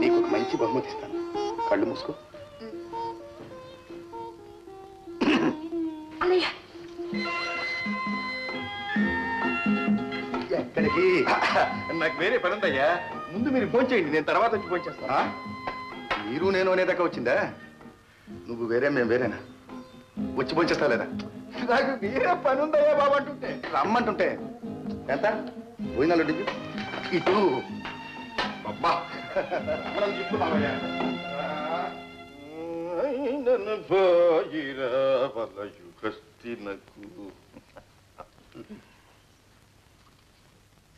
నీకు ఒక మంచి బహుమతి ఇస్తాను. కళ్ళు మూసుకో. ఎక్కడికి? నాకు వేరే పని ఉందయ్యా. ముందు మీరు ఫోన్ చేయండి, నేను తర్వాత వచ్చి ఫోన్ చేస్తాను. మీరు నేను అనేదాకా వచ్చిందా? నువ్వు వేరే, మేము వేరేనా? వచ్చి ఫోన్ చేస్తా లేదా? నాకు వేరే పని ఉందయ్యా బాబు అంటుంటే, రమ్మంటుంటే. ఎంత పోయినాలు డిగ్రీ ఇటు అబ్బా మనం చెప్తున్నామయ్యా.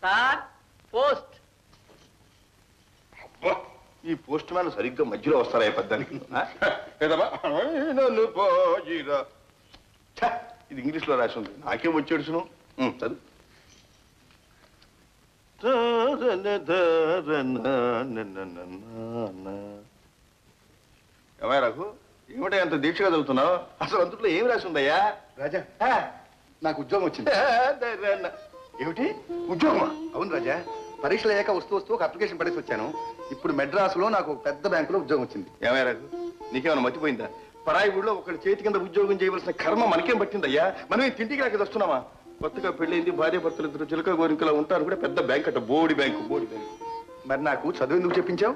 Sir post. ఈ పోస్ట్ మ్యాన్ సరిగ్గా మధ్యలో వస్తారా పద్దానికి? ఇది ఇంగ్లీష్ లో రాసి ఉంది, నాకేం వచ్చేడుచును. చదువు. ఏమయ్య రఘు, ఏమిటో అంత దీక్షగా చదువుతున్నావు? అసలు అందుట్లో ఏమి రాసి ఉందయ్యా? రాజా, నాకు ఉద్యోగం వచ్చింది. ఏమిటి ఉద్యోగమా? అవును రాజా, పరీక్షలు అయ్యాక వస్తూ ఒక అప్లికేషన్ పడేసి వచ్చాను. ఇప్పుడు మెడ్రాసులో నాకు పెద్ద బ్యాంకులో ఉద్యోగం వచ్చింది. ఏమయ్య రఘు, నీకేమైనా మర్చిపోయిందా? పరాయి ఊళ్ళో ఒకటి చేతి కింద ఉద్యోగం చేయవలసిన కర్మ మనకేం పట్టిందయ్యా? మనం తిండికి రాక వస్తున్నామా? కొత్తగా పెళ్ళైంది, భార్య భర్తలు ఇద్దరు చిలక గోరింకలా ఉంటారు కూడా. పెద్ద బ్యాంక్ అట, బోడి బ్యాంకు. మరి నాకు చదువు ఎందుకు చెప్పించావు?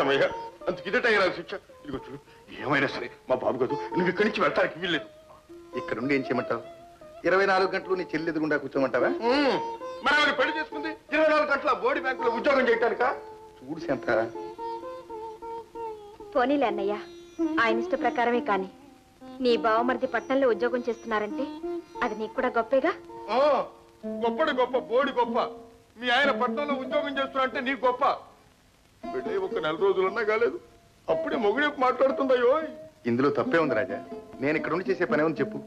ఏమయ్యా అంత కిదటయ్యా శిక్ష? ఇదిగో చూడు, ఏమైనా సరే మా బాబు కాదు, నువ్వు ఇక్కడి నుంచి వెళ్ళటానికి వీల్లేదు. ఇక్కడ నుండి ఏం చేయమంటావు? 24 గంటలు నీ చెల్లి ఎదుగుండా కూర్చోమంటావా? మరి ఆవిడ పెళ్లి చేసుకుంది 24 గంటల బోడి బ్యాంకులో ఉద్యోగం చేయటానిక? చూడు శాంత. పోనీలే అన్నయ్య, ఆయన ఇష్ట ప్రకారమే. కానీ నీ బావమరిది పట్టణంలో ఉద్యోగం చేస్తున్నారంటే అది నీకు కూడా గొప్పేగా. గొప్పడు గొప్ప, బోడి గొప్ప. మీ ఆయన పట్టణంలో ఉద్యోగం చేస్తున్నారంటే నీకు గొప్ప. పెళ్ళి ఒక 4 రోజులన్నా కాలేదు, అప్పుడే మొగుడే మాట్లాడుతుందయ్యో. ఇందులో తప్పే ఉంది రాజా. నేను ఇక్కడ ఉండి చేసే పని ఏమని చెప్పు.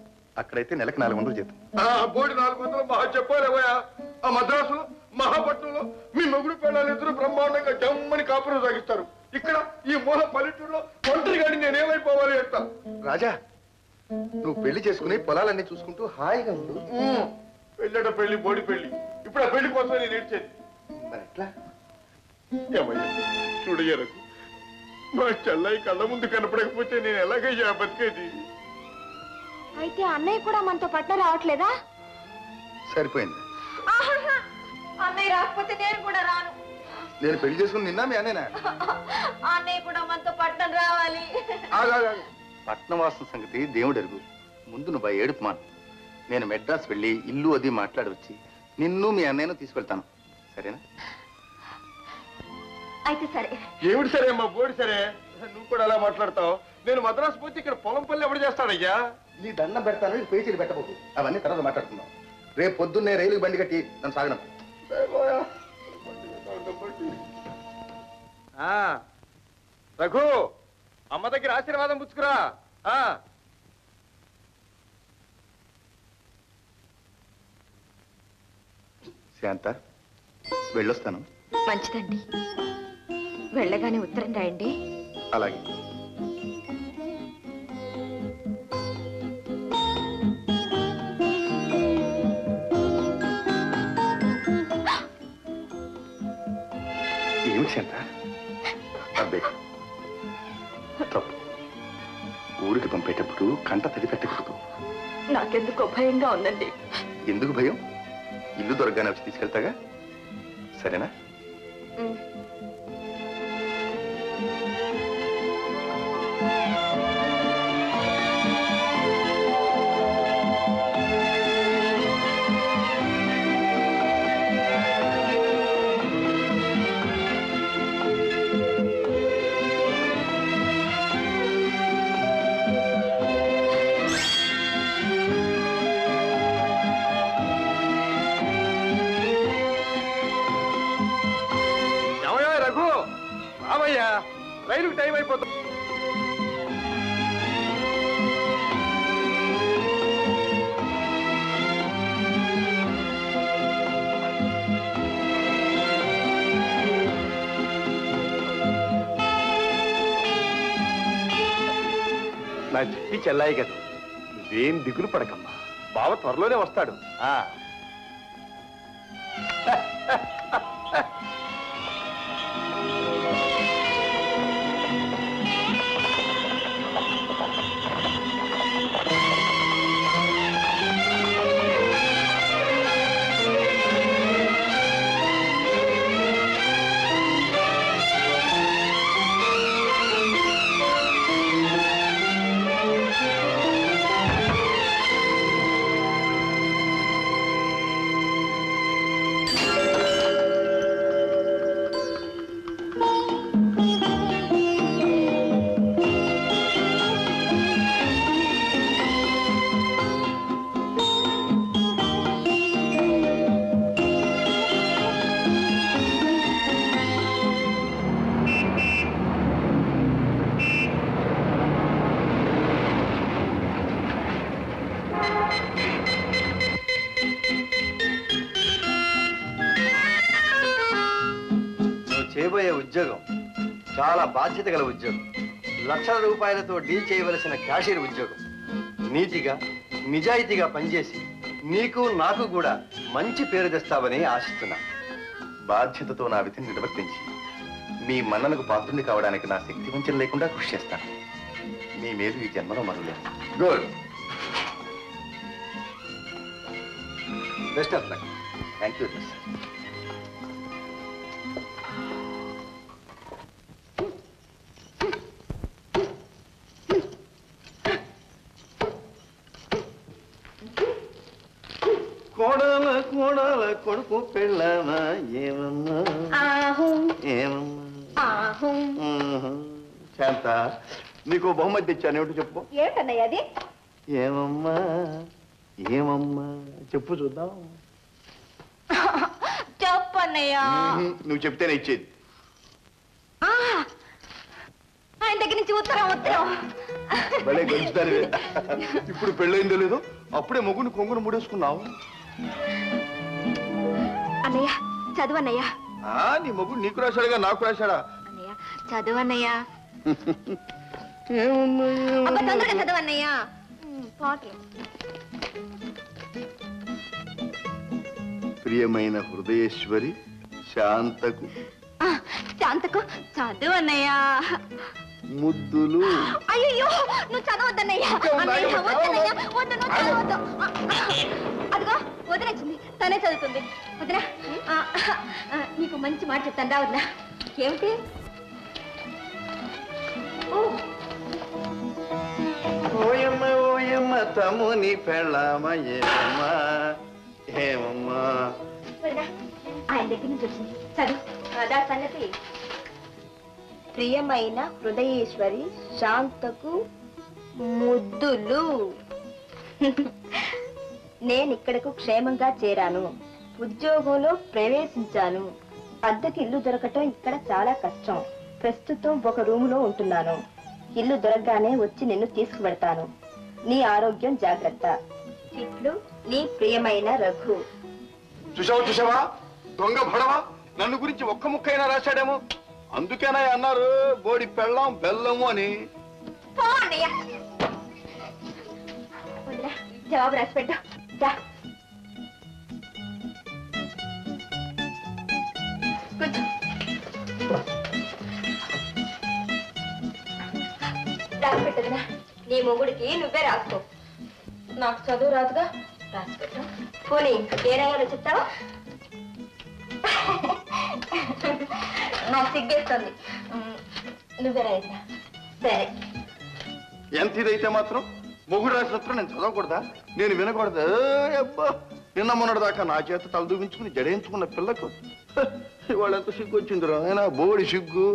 అక్కడైతే నెలకు 400 జీతం. బోడి 400 మహా చెప్పాలేవయ్యా. ఆ మద్రాసులో మహాపట్నంలో మీ మొగుడు పిల్లలిద్దరూ బ్రహ్మాండంగా జమ్మని కాపురం సాగిస్తారు. ఇక్కడ ఈ మూల పల్లెటూరులో ఒంటరి గాడి నేనేమైపోవాలి అంట. రాజా, నువ్వు పెళ్లి చేసుకుని పొలాలన్నీ చూసుకుంటూ హాయిగా ఉండు. పెళ్ళట పెళ్లి, బోడి పెళ్లి. ఇప్పుడు ఆ పెళ్లి కోసమే నేను ఏడ్చేది. మరి ఎట్లా? ఏమయ్యా చూడయ్యారు, మా చెల్లయ్య కళ్ళ ముందు కనపడకపోతే నేను ఎలాగయ్యా బతికేది? అయితే అన్నయ్య కూడా మనతో పట్నం రావట్లేదా? సరిపోయింది. అన్నయ్య రాకపోతే నేను కూడా రాను. నేను పెళ్లి చేసుకుని నిన్నా మీ అన్నయ్యనా? అన్నయ్య కూడా మనతో పట్నం రావాలి. పట్నం వాసన సంగతి దేవుడు ఎరుగు. ముందు నువ్వు ఏడుపు మాను. నేను మెడ్రాస్ వెళ్ళి ఇల్లు అది మాట్లాడి వచ్చి నిన్ను మీ అన్నయ్యను తీసుకెళ్తాను, సరేనా? అయితే సరే. ఏమిటి సరే అమ్మా, బోడి సరే. నువ్వు కూడా అలా మాట్లాడతావు. నేను మద్రాసు పోతే ఇక్కడ పొలం పల్లి ఎవడు చేస్తాడయ్యా? నీ దండం పెడతాను, పేచీలు పెట్టబోకు. అవన్నీ తర్వాత మాట్లాడుకుందాం. రేపు పొద్దున్నే రైలు బండి కట్టి నన్ను సాగనం. రఘు, అమ్మ దగ్గర ఆశీర్వాదం పుచ్చుకురా. శాంత, వెళ్ళొస్తాను. మంచిదండి, వెళ్ళగానే ఉత్తరం రాయండి. అలాగే. ఏమిటి శాంత? అబ్బే తప్పు. ఊరికి పంపేటప్పుడు కంట తడి పెట్టకూడదు. నాకెందుకో భయంగా ఉందండి. ఎందుకు భయం? ఇల్లు దొరకగానే వచ్చి తీసుకెళ్తాగా, సరేనా? రైలుకి టైం అయిపోతుంది. నా చిట్టి చెల్లాయి కదా, నువ్వేం దిగులు పడకమ్మా. బావ త్వరలోనే వస్తాడు. చేయబోయే ఉద్యోగం చాలా బాధ్యత గల ఉద్యోగం. లక్షల రూపాయలతో డీల్ చేయవలసిన క్యాషియర్ ఉద్యోగం. నీతిగా నిజాయితీగా పనిచేసి నీకు నాకు కూడా మంచి పేరు తెస్తావని ఆశిస్తున్నా. బాధ్యతతో నా విధిని నిర్వర్తించి మీ మన్ననకు పాత్రుని కావడానికి నా శక్తి వంచన లేకుండా కృషి చేస్తాను. మీ మేలు ఈ జన్మలో మరులేదు. Good. Best of luck. Thank you sir. కోడల కోడల కొడుకు పెళ్ళామా ఏమమ్మా ఏమమ్మా శాంత, నీకు బహుమతి తెచ్చాను. ఏమిటి చెప్పు? ఏమిటన్నయ్య అది? ఏమమ్మా ఏమమ్మా చెప్పు చూద్దాం. చెప్పన్నయ్యా. నువ్వు చెప్తేనే ఇచ్చేది. ఆయన దగ్గర నుంచి ఉత్తరం. భలే గెలుచుతాను. ఇప్పుడు పెళ్ళైందో లేదో అప్పుడే మొగుని కొంగును ముడేసుకున్నావు. అన్నయ్య చదువన్నయ్య. నీ మొగుడు నీకు రాశాడుగా నాకు రాశాడా? అన్నయ్య చదువన్నయ్య. తొందరగా చదవన్నయ్య. ప్రియమైన హృదయేశ్వరి శాంతకు చదువన్నయ్య. ముద్దులు. అయ్యో నువ్వు చదవద్దన్నయ్య. అదిగో వదినొచ్చింది, తనే చదువుతుంది. వదిన నీకు మంచి మాట చెప్తాను రా వదిన. ఏమిటి? ఓయమ్మ ఓయమ్మ తమ్ముని పెళ్ళామ ఏమమ్మా ఏమమ్మా. ఆయన దగ్గర నుంచి వచ్చింది, చదువు. అదా సంగతి. ప్రియమైన హృదయేశ్వరి శాంతకు ముద్దులు. నేనిక్కడకు క్షేమంగా చేరాను. ఉద్యోగంలో ప్రవేశించాను. అద్దెకి ఇల్లు దొరకటం ఇక్కడ చాలా కష్టం. ప్రస్తుతం ఒక రూములో ఉంటున్నాను. ఇల్లు దొరకగానే వచ్చి నిన్ను తీసుకువెడతాను. నీ ఆరోగ్యం జాగ్రత్త. ఇట్లు నీ ప్రియమైన రఘు. చూసావా దొంగ భడవా, నన్ను గురించి ఒక్క ముక్కైనా రాశాడేమో. అందుకేనా అన్నారు బోడి పెళ్ళం బెల్లము అని. జవాబు రాసి పెట్టు. రాసి పెట్టదునా, నీ మొగుడికి నువ్వే రాసుకో. నాకు చదువు రాదుగా, రాసి పెట్టు. పోనీ ఏనాయాలో చెప్తావా? నాకు సిగ్గేస్తుంది. నువ్వే రాయిద్దా? సరే. ఎంత ఇదైతే మాత్రం మొగుడు రాసినప్పుడు నేను చదవకూడదా? నేను వినకూడదా? అబ్బా, నిన్న మొన్నటి దాకా నా చేత తల దూగించుకుని జడేయించుకున్న పిల్లకు ఇవాళ ఎంత సిగ్గు వచ్చిందిరా ఆయన. బోడి సిగ్గు.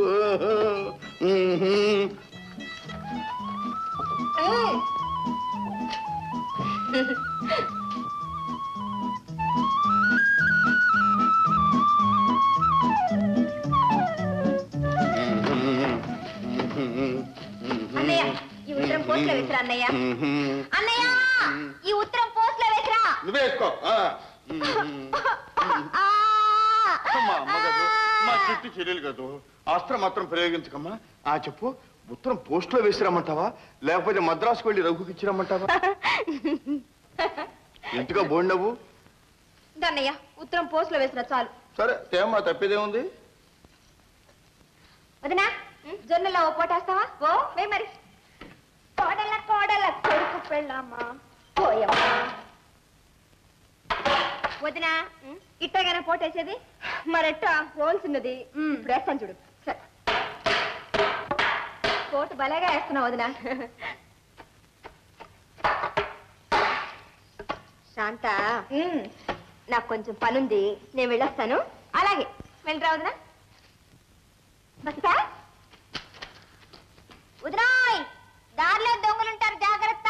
అన్నయ్య ఈ ఉత్తరం పోస్ట్ లో వేసిరా. అన్నయ్య అన్నయ్య ఈ ఉత్తరం పోస్ట్ లో వేసిరా. నువ్వే వేసుకో. మా చుట్టూ చర్యలు కాదు, అస్త్రం మాత్రం ప్రయోగించకమ్మా. చెప్పు, ఉత్తరం పోస్ట్ లో వేసిరమ్మంటావా లేకపోతే మద్రాసుకు వెళ్ళి రఘుకి ఇచ్చిరమ్మంటావా? ఇంటిగా బోండవు. అన్నయ్య ఉత్తరం పోస్ట్ లో వేసిరా చాలు. సరే తేమ్మా, తప్పేదేముంది. వదినా జొన్నలో ఓ పోటేస్తావా? ఓ వే మరి. కోడల కోడల కొడుకు పెళ్ళామా పోయమ్మా. వదినా ఇట్టగానే పోటేసేది? మరెట్ట పోల్సినది ఇప్పుడు వేస్తాను చూడు. సరే పోటు భలేగా వేస్తున్నావు వదినా. శాంత నాకు కొంచెం పనుంది, నేను వెళ్ళొస్తాను. అలాగే వెళ్ళరా వదినా. బస్తా వదినాయ్, దారిలో దొంగలుంటారు జాగ్రత్త.